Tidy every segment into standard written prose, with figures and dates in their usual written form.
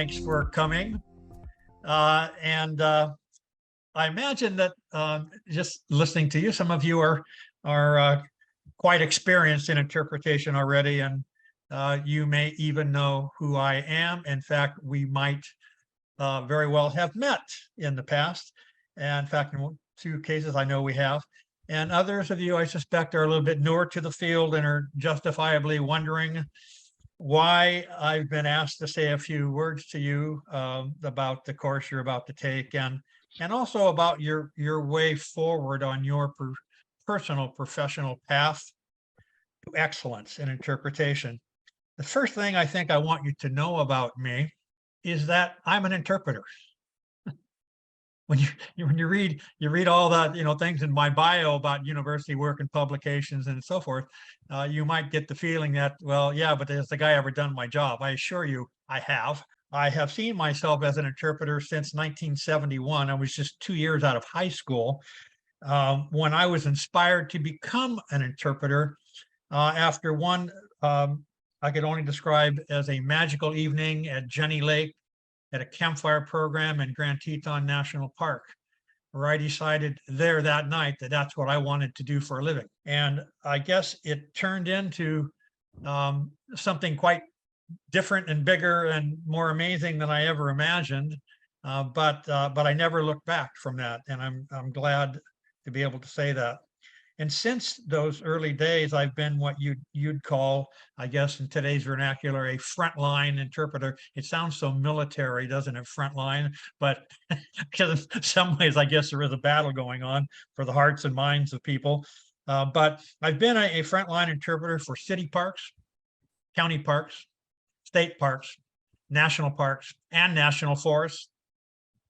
Thanks for coming. I imagine that just listening to you, some of you are quite experienced in interpretation already, and you may even know who I am. In fact, we might very well have met in the past. And in fact, in 2 cases, I know we have. And others of you, I suspect, are a little bit newer to the field and are justifiably wondering why I've been asked to say a few words to you about the course you're about to take, and also about your way forward on your personal professional path to excellence in interpretation. The first thing I think I want you to know about me is that I'm an interpreter. When you read all that things in my bio about university work and publications and so forth, you might get the feeling that, well, yeah, but has the guy ever done my job? I assure you, I have. I have seen myself as an interpreter since 1971. I was just 2 years out of high school when I was inspired to become an interpreter after one I could only describe as a magical evening at Jenny Lake at a campfire program in Grand Teton National Park, where I decided there that night that that's what I wanted to do for a living. And I guess it turned into something quite different and bigger and more amazing than I ever imagined. But I never looked back from that, and I'm glad to be able to say that. And since those early days, I've been what you'd call, I guess, in today's vernacular, a frontline interpreter. It sounds so military, doesn't it? Frontline, but because in some ways, I guess there is a battle going on for the hearts and minds of people. But I've been a frontline interpreter for city parks, county parks, state parks, national parks, and national forests,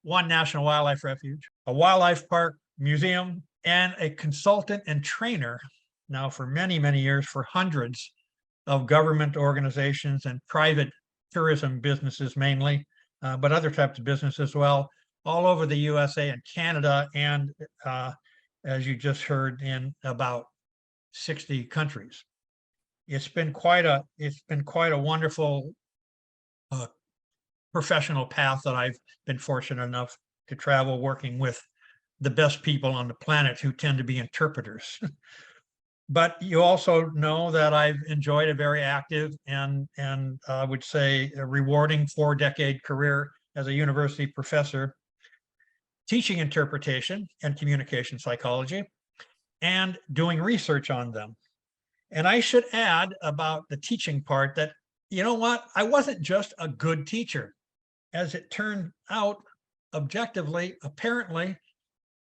one national wildlife refuge, a wildlife park, museum, and a consultant and trainer now for many, many years for hundreds of government organizations and private tourism businesses mainly, but other types of business as well, all over the USA and Canada, and as you just heard, in about 60 countries. It's been quite a wonderful professional path that I've been fortunate enough to travel working with the best people on the planet who tend to be interpreters. But you also know that I've enjoyed a very active and I would say a rewarding 4-decade career as a university professor, teaching interpretation and communication psychology and doing research on them. And I should add about the teaching part that, you know what, I wasn't just a good teacher. As it turned out, objectively, apparently,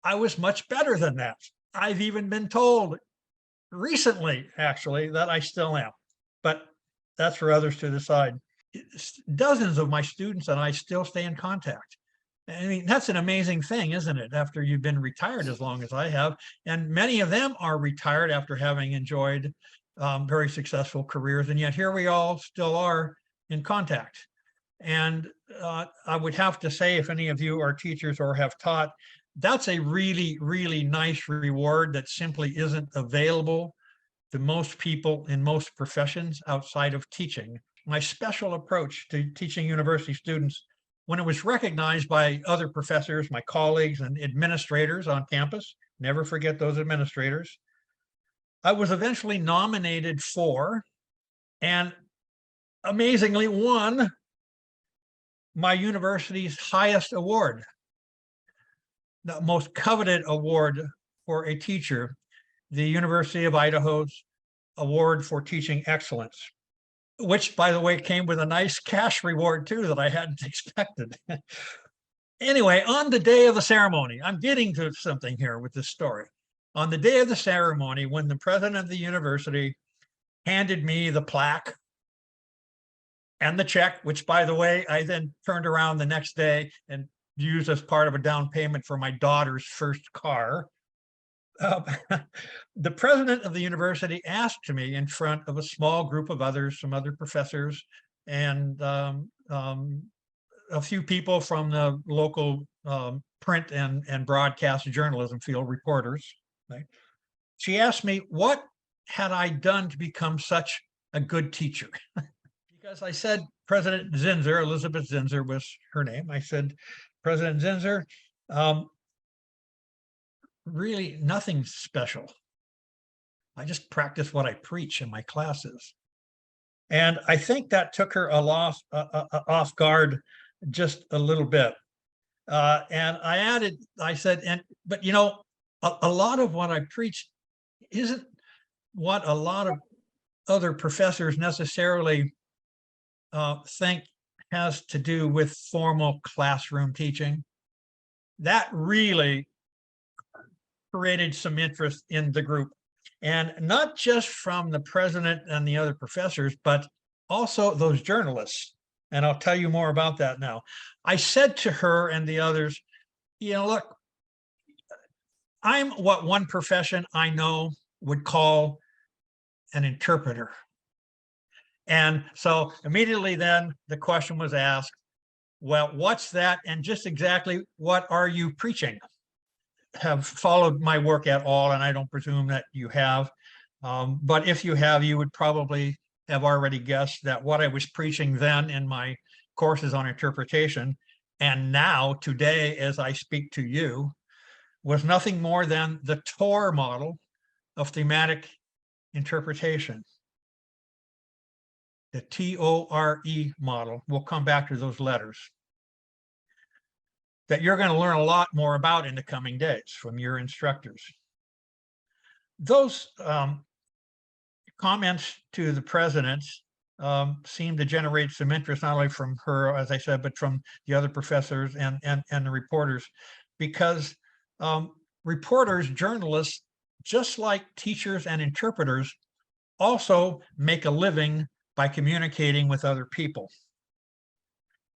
I was much better than that. I've even been told recently, actually, that I still am, but that's for others to decide. Dozens of my students and I still stay in contact. I mean, that's an amazing thing, isn't it? After you've been retired as long as I have, and many of them are retired after having enjoyed very successful careers, and yet here we all still are in contact. And I would have to say, if any of you are teachers or have taught, that's a really, really nice reward that simply isn't available to most people in most professions outside of teaching. My special approach to teaching university students, when it was recognized by other professors, my colleagues and administrators on campus, never forget those administrators, I was eventually nominated for, and amazingly won, my university's highest award, the most coveted award for a teacher, the University of Idaho's Award for Teaching Excellence, which, by the way, came with a nice cash reward too that I hadn't expected. Anyway, on the day of the ceremony, I'm getting to something here with this story. On the day of the ceremony, when the president of the university handed me the plaque and the check, which, by the way, I then turned around the next day and used as part of a down payment for my daughter's first car. The president of the university asked me in front of a small group of others, some other professors, and a few people from the local print and broadcast journalism field, reporters. Right? She asked me, what had I done to become such a good teacher? Because I said President Zinser, Elizabeth Zinser was her name. I said, President Zinser, really nothing special. I just practice what I preach in my classes. And I think that took her off guard just a little bit. And I added, I said, but you know, a lot of what I preach isn't what a lot of other professors necessarily think has to do with formal classroom teaching. That really created some interest in the group. And not just from the president and the other professors, but also those journalists. And I'll tell you more about that now. I said to her and the others, you know, look, I'm what one profession I know would call an interpreter. And so immediately then the question was asked, well, what's that? And just exactly what are you preaching? Have followed my work at all, and I don't presume that you have. But if you have, you would probably have already guessed that what I was preaching then in my courses on interpretation, and now today as I speak to you, was nothing more than the TOR model of thematic interpretation. The TORE model. We'll come back to those letters that you're going to learn a lot more about in the coming days from your instructors. Those comments to the president seem to generate some interest, not only from her, as I said, but from the other professors and the reporters, because reporters, journalists, just like teachers and interpreters, also make a living by communicating with other people.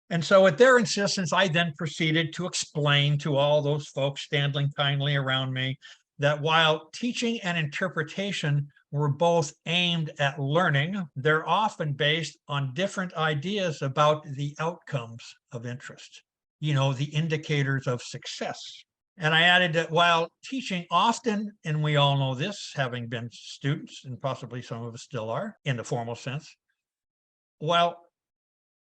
And so at their insistence, I then proceeded to explain to all those folks standing kindly around me that while teaching and interpretation were both aimed at learning, they're often based on different ideas about the outcomes of interest, you know, the indicators of success. And I added that while teaching often, and we all know this, having been students, and possibly some of us still are in the formal sense, while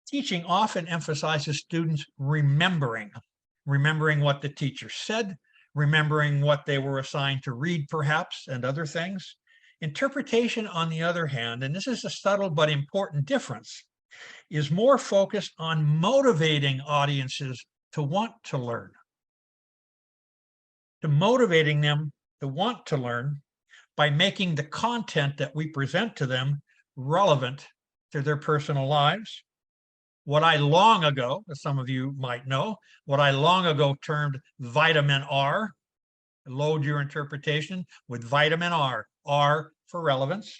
teaching often emphasizes students remembering what the teacher said, remembering what they were assigned to read perhaps, and other things. Interpretation, on the other hand, and this is a subtle but important difference, is more focused on motivating audiences to want to learn, to motivating them to want to learn by making the content that we present to them relevant to their personal lives. What I long ago, as some of you might know, what I long ago termed vitamin R, load your interpretation with vitamin R, R for relevance,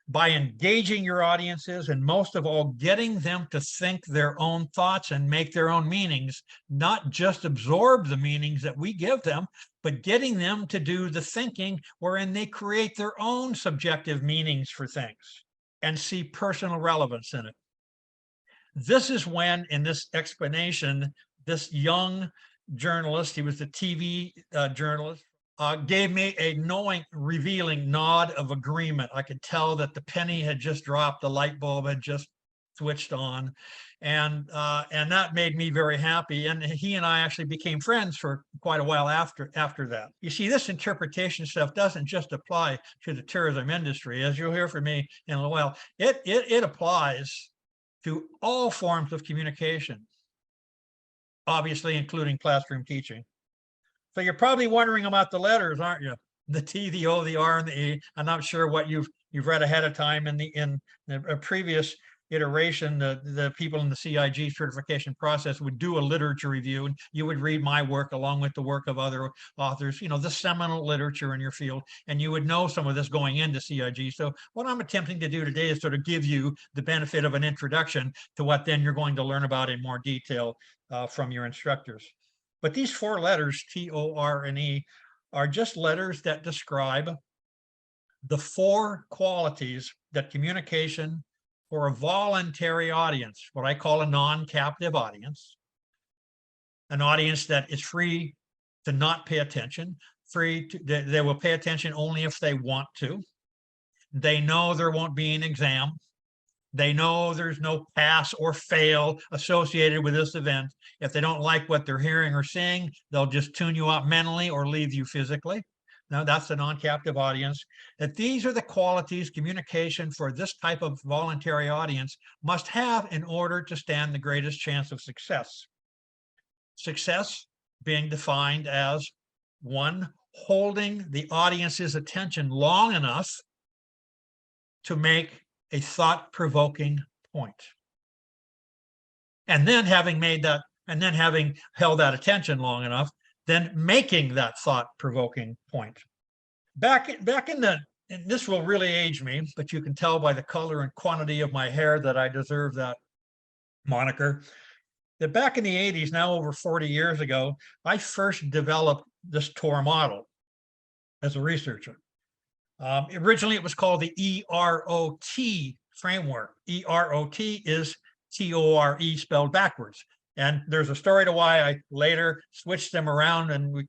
by engaging your audiences and most of all, getting them to think their own thoughts and make their own meanings, not just absorb the meanings that we give them, but getting them to do the thinking wherein they create their own subjective meanings for things and see personal relevance in it. This is when, in this explanation, this young journalist, he was the TV journalist, gave me a knowing, revealing nod of agreement. I could tell that the penny had just dropped, the light bulb had just switched on, and that made me very happy. And he and I actually became friends for quite a while after that. You see, this interpretation stuff doesn't just apply to the tourism industry, as you'll hear from me in a little while. It applies to all forms of communication, obviously including classroom teaching. So you're probably wondering about the letters, aren't you? The T, the O, the R, and the E. I'm not sure what you've read ahead of time in the previous iteration. The people in the CIG certification process would do a literature review, and you would read my work along with the work of other authors, you know, the seminal literature in your field, and you would know some of this going into CIG. So what I'm attempting to do today is sort of give you the benefit of an introduction to what then you're going to learn about in more detail from your instructors. But these four letters, T, O, R, and E, are just letters that describe the four qualities that communication for a voluntary audience, what I call a non-captive audience, an audience that is free to not pay attention, they will pay attention only if they want to. They know there won't be an exam. They know there's no pass or fail associated with this event. If they don't like what they're hearing or seeing, they'll just tune you out mentally or leave you physically. Now, that's the non-captive audience. That these are the qualities communication for this type of voluntary audience must have in order to stand the greatest chance of success. Success being defined as, one, holding the audience's attention long enough to make a thought-provoking point. And then having made that, and then having held that attention long enough, then making that thought-provoking point. Back in the, and this will really age me, but you can tell by the color and quantity of my hair that I deserve that moniker. That back in the 80s, now over 40 years ago, I first developed this TOR model as a researcher. Originally, it was called the EROT framework. EROT is TORE spelled backwards. And there's a story to why I later switched them around, and we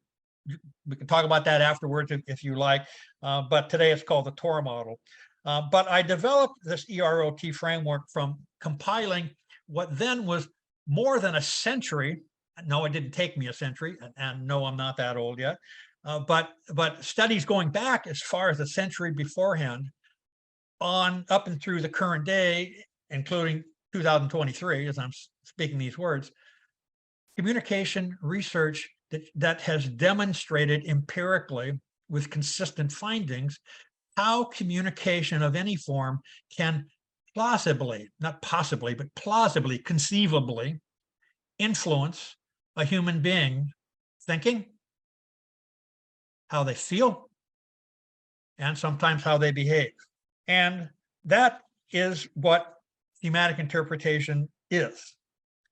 can talk about that afterwards if you like. But today it's called the TOR model. But I developed this EROT framework from compiling what then was more than a century. No, it didn't take me a century, and no, I'm not that old yet. But studies going back as far as a century beforehand, on up and through the current day, including 2023, as I'm speaking these words, communication research that has demonstrated empirically with consistent findings how communication of any form can plausibly, not possibly, but plausibly, conceivably influence a human being thinking, how they feel, and sometimes how they behave. And that is what thematic interpretation is.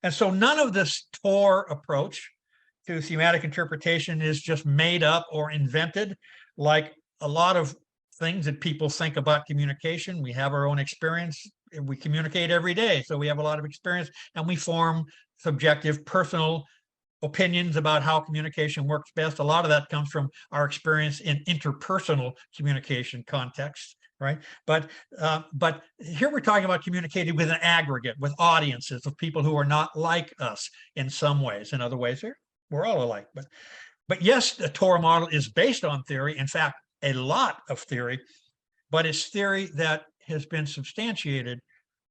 And so none of this TOR approach to thematic interpretation is just made up or invented. Like a lot of things that people think about communication, we have our own experience. We communicate every day, so we have a lot of experience, and we form subjective, personal opinions about how communication works best. A lot of that comes from our experience in interpersonal communication contexts, right? But here we're talking about communicating with an aggregate, with audiences of people who are not like us in some ways. In other ways, we're all alike. But yes, the TOR model is based on theory. In fact, a lot of theory, but it's theory that has been substantiated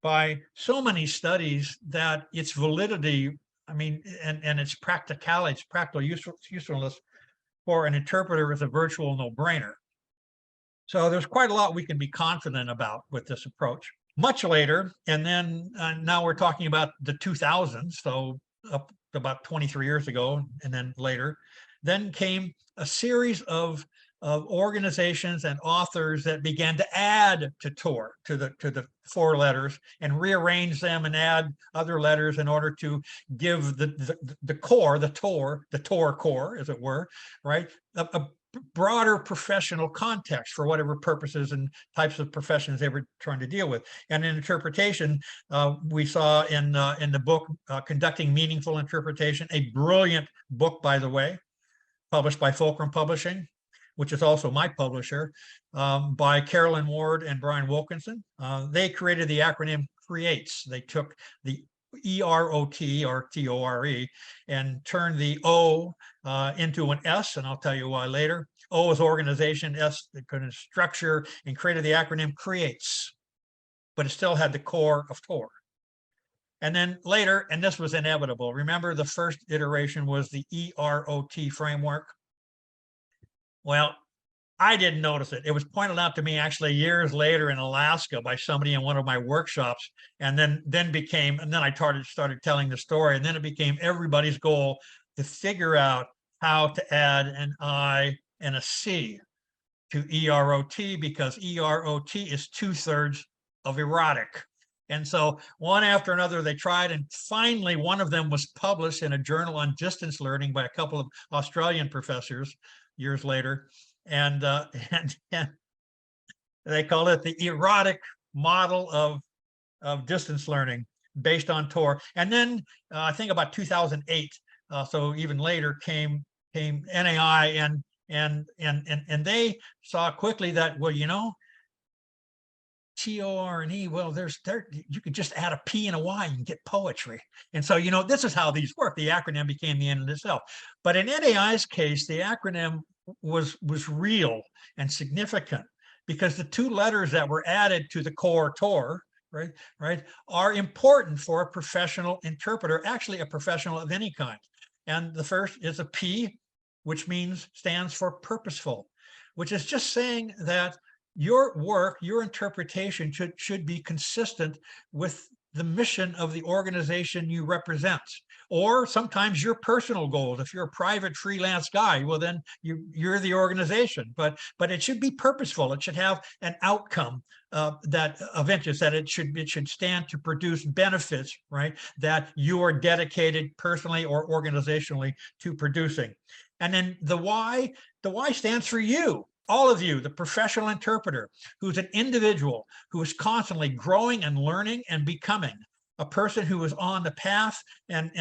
by so many studies that its validity, I mean, and its practicality, its practical usefulness for an interpreter is a virtual no-brainer. So there's quite a lot we can be confident about with this approach. Much later, and then now we're talking about the 2000s, so up to about 23 years ago, and then later, then came a series of organizations and authors that began to add to TOR, to the 4 letters, and rearrange them and add other letters in order to give the core, the TOR core, as it were, right, a broader professional context for whatever purposes and types of professions they were trying to deal with. And in interpretation, we saw in the book Conducting Meaningful Interpretation, a brilliant book, by the way, published by Fulcrum Publishing, which is also my publisher, by Carolyn Ward and Brian Wilkinson. They created the acronym CREATES. They took the EROT or TORE and turned the O into an S, and I'll tell you why later. O is organization, S the kind of structure, and created the acronym CREATES, but it still had the core of TOR. And then later, and this was inevitable, remember the first iteration was the EROT framework? Well, I didn't notice it. It was pointed out to me actually years later in Alaska by somebody in one of my workshops, and then I started telling the story, and then it became everybody's goal to figure out how to add an I and a C to EROT, because EROT is 2/3 of erotic. And so one after another they tried, and finally one of them was published in a journal on distance learning by a couple of Australian professors years later. And they call it the erotic model of distance learning based on TOR. And then I think about 2008, so even later came NAI, and they saw quickly that, well, you know, T-O-R-N-E, well, you could just add a P and a Y and get poetry. And so, this is how these work. The acronym became the end in itself. But in NAI's case, the acronym was real and significant because the two letters that were added to the core TOR, right, are important for a professional interpreter, actually a professional of any kind. And the first is a P, which stands for purposeful, which is just saying that your work, your interpretation should be consistent with the mission of the organization you represent, or sometimes your personal goals. If you're a private freelance guy, well, then you're the organization. But it should be purposeful. It should have an outcome that of interest, that it should stand to produce benefits, right? That you are dedicated personally or organizationally to producing. And then the Y stands for you. All of you, the professional interpreter, who's an individual who is constantly growing and learning and becoming a person who is on the path and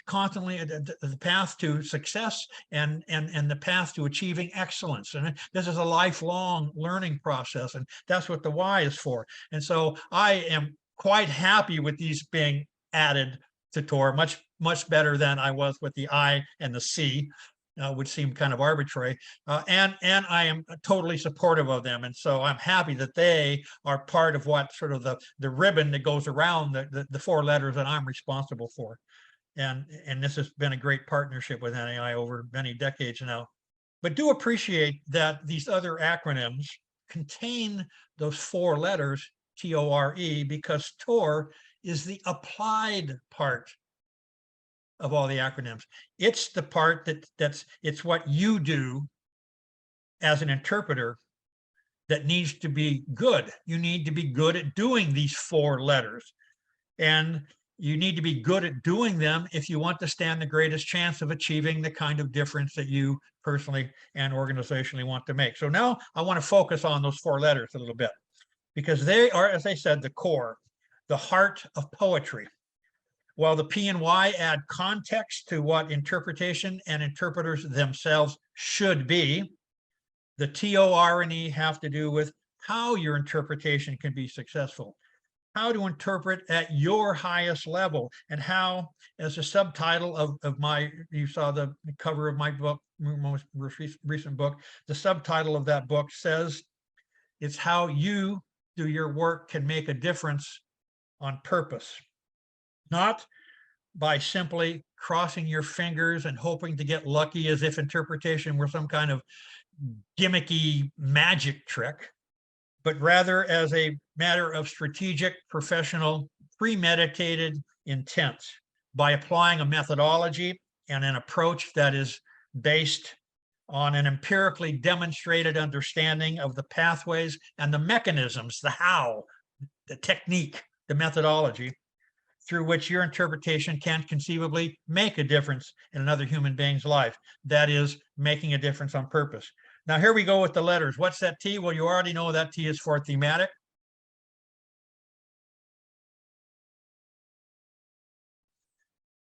constantly the path to success and the path to achieving excellence. And this is a lifelong learning process, and that's what the Y is for. And so I am quite happy with these being added to TOR, much better than I was with the I and the C. Which seemed kind of arbitrary, and I am totally supportive of them, and so I'm happy that they are part of what sort of the ribbon that goes around the four letters that I'm responsible for, and this has been a great partnership with NAI over many decades now. But do appreciate that these other acronyms contain those four letters TORE, because TOR is the applied part of all the acronyms. It's the part it's what you do as an interpreter that needs to be good. You need to be good at doing these four letters, and you need to be good at doing them if you want to stand the greatest chance of achieving the kind of difference that you personally and organizationally want to make. So now I want to focus on those four letters a little bit, because they are, as I said, the core, the heart of poetry. While the P and Y add context to what interpretation and interpreters themselves should be, the TOR and E have to do with how your interpretation can be successful, how to interpret at your highest level, and how, as a subtitle of my, you saw the cover of my book, most recent book, the subtitle of that book says, it's how you do your work can make a difference on purpose. Not by simply crossing your fingers and hoping to get lucky, as if interpretation were some kind of gimmicky magic trick, but rather as a matter of strategic, professional, premeditated intent, by applying a methodology and an approach that is based on an empirically demonstrated understanding of the pathways and the mechanisms, the how, the technique, the methodology, through which your interpretation can conceivably make a difference in another human being's life. That is, making a difference on purpose. Now, here we go with the letters. What's that T? Well, you already know that T is for thematic.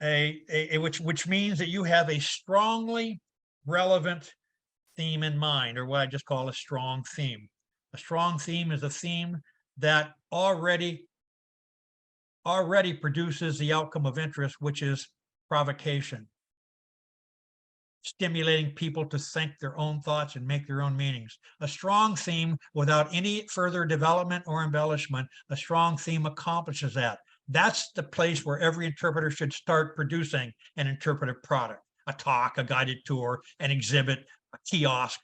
Which means that you have a strongly relevant theme in mind, or what I just call a strong theme. A strong theme is a theme that already produces the outcome of interest, which is provocation, stimulating people to think their own thoughts and make their own meanings. A strong theme, without any further development or embellishment, a strong theme accomplishes that. That's the place where every interpreter should start producing an interpretive product, a talk, a guided tour, an exhibit, a kiosk,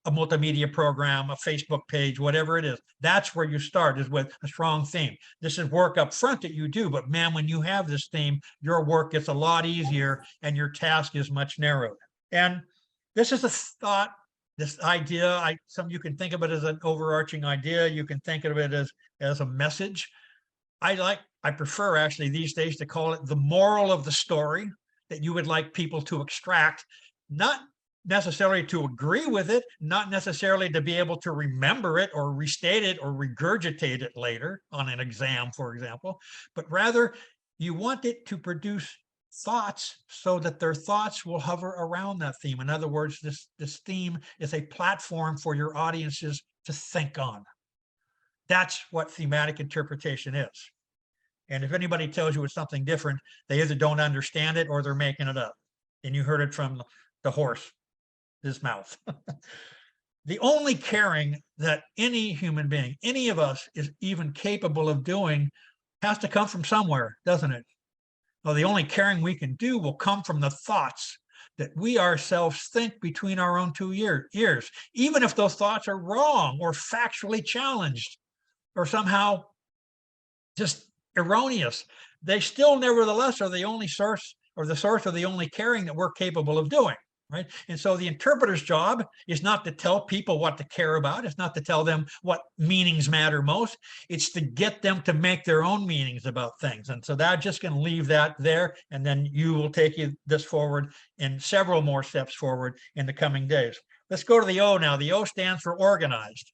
a multimedia program, a Facebook page, whatever it is. That's where you start, is with a strong theme. This is work up front that you do, but man, when you have this theme, your work gets a lot easier and your task is much narrowed. And this is a thought, this idea, you can think of it as an overarching idea. You can think of it as a message. I prefer actually these days to call it the moral of the story that you would like people to extract, not necessarily to agree with it, not necessarily to be able to remember it or restate it or regurgitate it later on an exam, for example, but rather you want it to produce thoughts so that their thoughts will hover around that theme. In other words, this theme is a platform for your audiences to think on. That's what thematic interpretation is. And if anybody tells you it's something different, they either don't understand it or they're making it up. And you heard it from the horse, his mouth. The only caring that any human being, any of us, is even capable of doing has to come from somewhere, doesn't it? Well, the only caring we can do will come from the thoughts that we ourselves think between our own two ears, even if those thoughts are wrong or factually challenged or somehow just erroneous. They still nevertheless are the only source, or the source of the only caring that we're capable of doing. Right. And so the interpreter's job is not to tell people what to care about. It's not to tell them what meanings matter most. It's to get them to make their own meanings about things. And so that's just going to leave that there. And then you will take this forward in several more steps forward in the coming days. Let's go to the O now. The O stands for organized.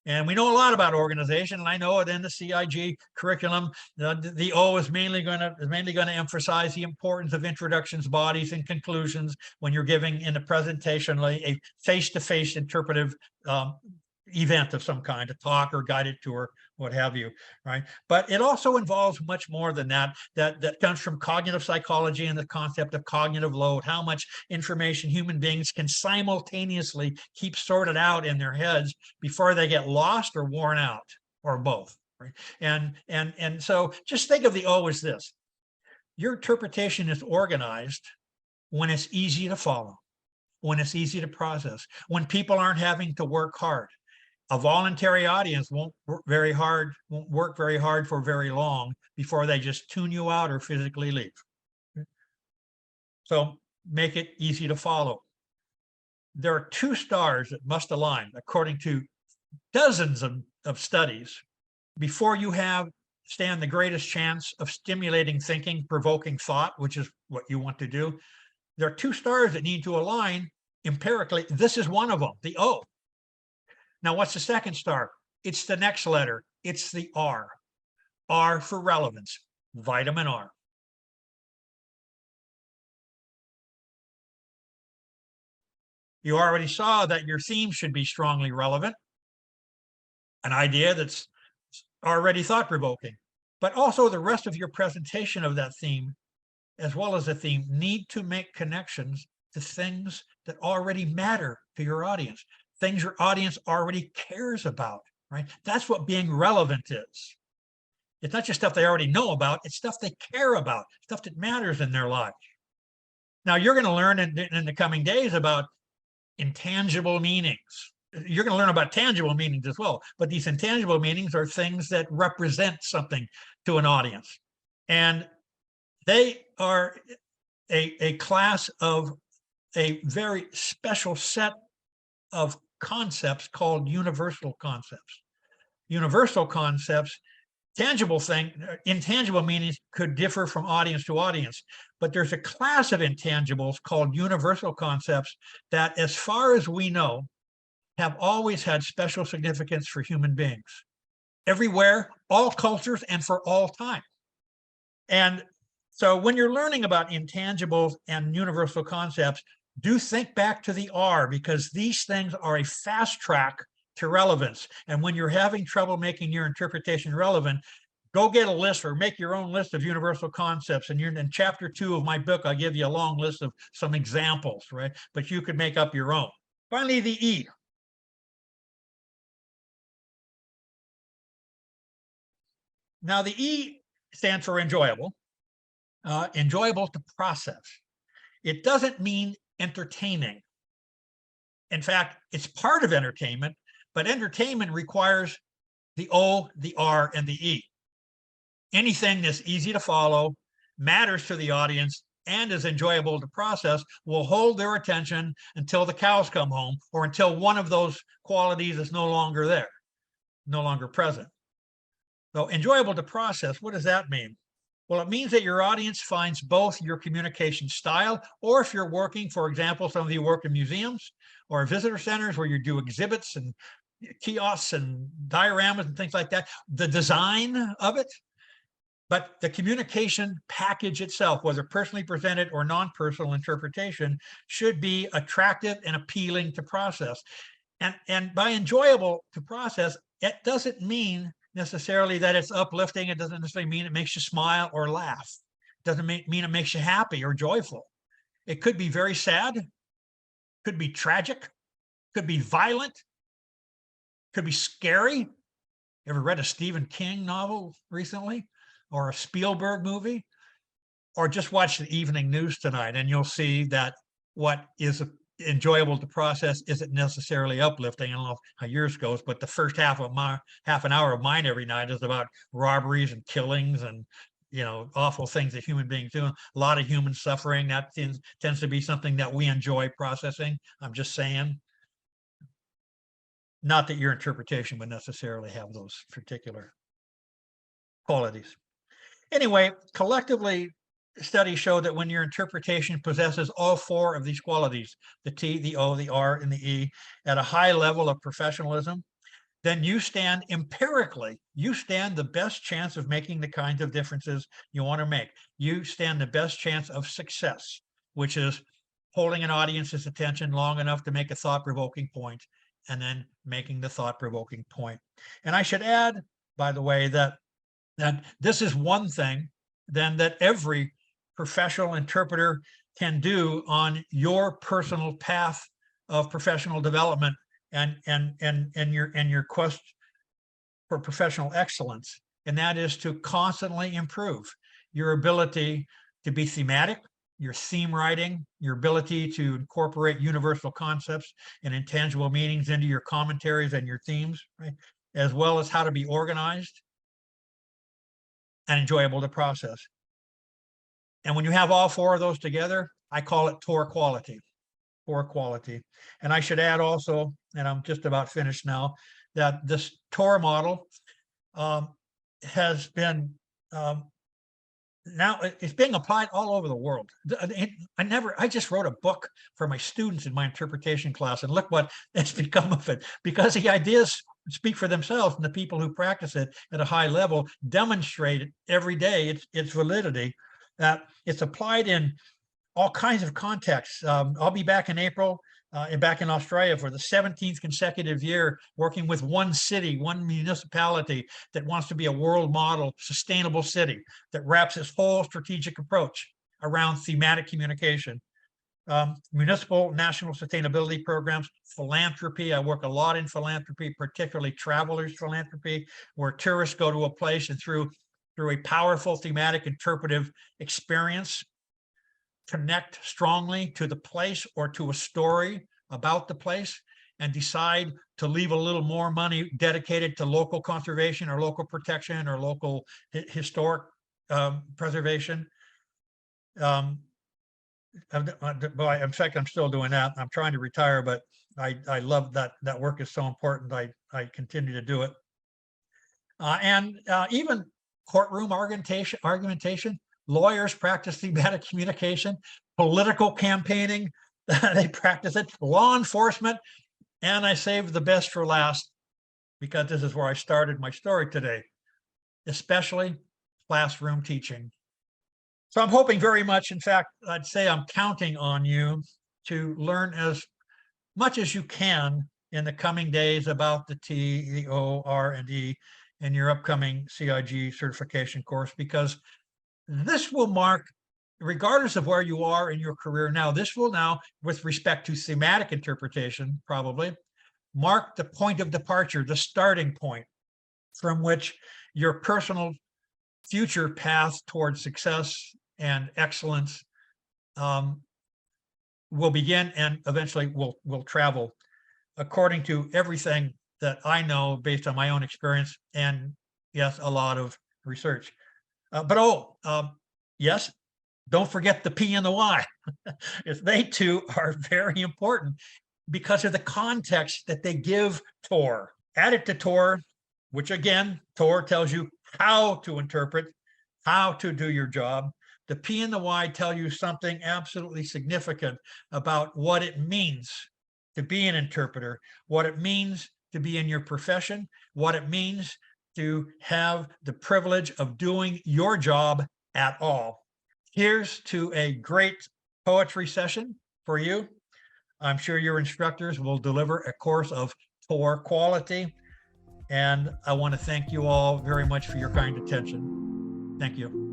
And we know a lot about organization, and I know it in the CIG curriculum. The O is mainly going to emphasize the importance of introductions, bodies, and conclusions when you're giving in a presentation, like a face-to-face interpretive event of some kind, a talk or guided tour, what have you, right? But it also involves much more than that. That comes from cognitive psychology and the concept of cognitive load, how much information human beings can simultaneously keep sorted out in their heads before they get lost or worn out, or both, right? And so just think of the O as this. Your interpretation is organized when it's easy to follow, when it's easy to process, when people aren't having to work hard. A voluntary audience won't work very hard for very long before they just tune you out or physically leave. So make it easy to follow. There are two stars that must align according to dozens of studies before you stand the greatest chance of stimulating thinking, provoking thought, which is what you want to do. There are two stars that need to align empirically. This is one of them, the O. Now, what's the second star? It's the next letter. It's the R. R for relevance, vitamin R. You already saw that your theme should be strongly relevant, an idea that's already thought-provoking, but also the rest of your presentation of that theme, as well as the theme, need to make connections to things that already matter to your audience. Things your audience already cares about, right? That's what being relevant is. It's not just stuff they already know about, it's stuff they care about, stuff that matters in their lives. Now, you're going to learn in the coming days about intangible meanings. You're going to learn about tangible meanings as well, but these intangible meanings are things that represent something to an audience. And they are a class of a very special set of concepts called universal concepts. Universal concepts, intangible meanings could differ from audience to audience, but there's a class of intangibles called universal concepts that, as far as we know, have always had special significance for human beings, everywhere, all cultures, and for all time. And so when you're learning about intangibles and universal concepts, do think back to the R, because these things are a fast track to relevance. And when you're having trouble making your interpretation relevant, go get a list or make your own list of universal concepts. And in chapter 2 of my book, I'll give you a long list of some examples, right? But you could make up your own. Finally, the E. Now, the E stands for enjoyable, enjoyable to process. It doesn't mean entertaining. In fact, it's part of entertainment, but entertainment requires the O, the R, and the E. Anything that's easy to follow, matters to the audience, and is enjoyable to process will hold their attention until the cows come home, or until one of those qualities is no longer there, no longer present. So enjoyable to process, what does that mean? Well, it means that your audience finds both your communication style, or if you're working, for example, some of you work in museums or visitor centers where you do exhibits and kiosks and dioramas and things like that, the design of it But the communication package itself, whether personally presented or non-personal interpretation, should be attractive and appealing to process. And by enjoyable to process, it doesn't mean necessarily that it's uplifting. It doesn't necessarily mean it makes you smile or laugh. It doesn't mean it makes you happy or joyful. It could be very sad, could be tragic, could be violent, could be scary. Ever read a Stephen King novel recently, or a Spielberg movie? Or just watch the evening news tonight, and you'll see that what is enjoyable to process isn't necessarily uplifting. I don't know how yours goes, but the first half an hour of mine every night is about robberies and killings and awful things that human beings do. A lot of human suffering. That tends to be something that we enjoy processing. I'm just saying. Not that your interpretation would necessarily have those particular qualities. Anyway, collectively, studies show that when your interpretation possesses all four of these qualities, the T, the O, the R, and the E, at a high level of professionalism, then you stand the best chance of making the kinds of differences you want to make. You stand the best chance of success, which is holding an audience's attention long enough to make a thought-provoking point, and then making the thought-provoking point. And I should add, by the way, that this is one thing then that every professional interpreter can do on your personal path of professional development and your quest for professional excellence. And that is to constantly improve your ability to be thematic, your theme writing, your ability to incorporate universal concepts and intangible meanings into your commentaries and your themes, right? As well as how to be organized and enjoyable to process. And when you have all four of those together, I call it TOR quality. TOR quality. And I should add also, and I'm just about finished now, that this TOR model has been now it's being applied all over the world. I just wrote a book for my students in my interpretation class, and look what it's become of it, because the ideas speak for themselves, and the people who practice it at a high level demonstrate it every day its validity. That it's applied in all kinds of contexts. I'll be back in April and back in Australia for the 17th consecutive year, working with one city, one municipality that wants to be a world model, sustainable city that wraps its whole strategic approach around thematic communication. Municipal national sustainability programs, philanthropy. I work a lot in philanthropy, particularly travelers philanthropy, where tourists go to a place and through a powerful thematic interpretive experience, connect strongly to the place or to a story about the place, and decide to leave a little more money dedicated to local conservation or local protection or local historic preservation. In fact, I'm still doing that. I'm trying to retire, but I love that work is so important. I continue to do it. And even courtroom argumentation, lawyers practice thematic communication, political campaigning, they practice it, law enforcement, and I saved the best for last because this is where I started my story today, especially classroom teaching. So I'm hoping very much, in fact, I'd say I'm counting on you to learn as much as you can in the coming days about the T, the O, R, and E in your upcoming CIG certification course, because this will mark, regardless of where you are in your career now, this will now, with respect to thematic interpretation, probably mark the point of departure, the starting point from which your personal future path towards success and excellence will begin and eventually will travel according to everything that I know based on my own experience and, yes, a lot of research. Yes, don't forget the P and the Y. They too are very important because of the context that they give TOR. Add it to TOR, which again, TOR tells you how to interpret, how to do your job. The P and the Y tell you something absolutely significant about what it means to be an interpreter, what it means to be in your profession, what it means to have the privilege of doing your job at all. Here's to a great poetry session for you. I'm sure your instructors will deliver a course of Tor quality. And I want to thank you all very much for your kind attention. Thank you.